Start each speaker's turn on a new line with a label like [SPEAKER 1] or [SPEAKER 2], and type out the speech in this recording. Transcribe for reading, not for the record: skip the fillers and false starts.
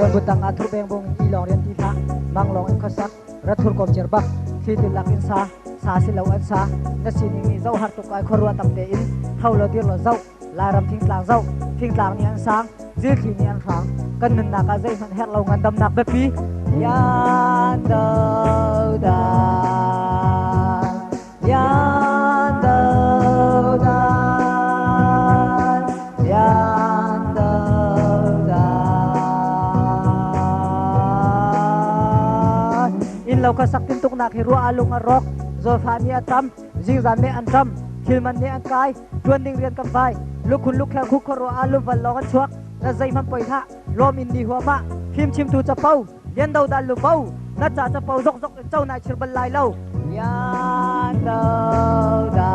[SPEAKER 1] วันบุตังอาทุเบงบงอีลองเรียนที่พระมังลองเอ็มขสักรัทุรกบเจรบักที่ติลักอินซาสิลาวันซานัสินิมีเจ้าหัดตุกไอครัวตับเตอินเฮาเราเดียร์เราเจ้าลายรำทิ้งกลางเจ้าทิ้งกลางนี่อันสางจีขีนี่อันขังกันนึกนักอาใจมันเฮเรางันดำนักแบบพี่ยันเดาดายันเดาดายันเดาดาอินเราก็สักตินตุกนักฮิรัวอาลุงอรอกโซฟานี่อันทำจิงจานนี่อันทำคิลมันนี่อันกายดวนดิ่งเรียนกันไปลูกคุณลูกแค่คุกครัวอาลุวันลองกันชวกและใจมันปล่อยท่าลมอินดีหัวมะพิมชิมตูจะเป้าเย็นดาวดันลูเป้าน่าจะเป้าซกเจ้านายเชิญบรรลัยเล่ายันดาวดา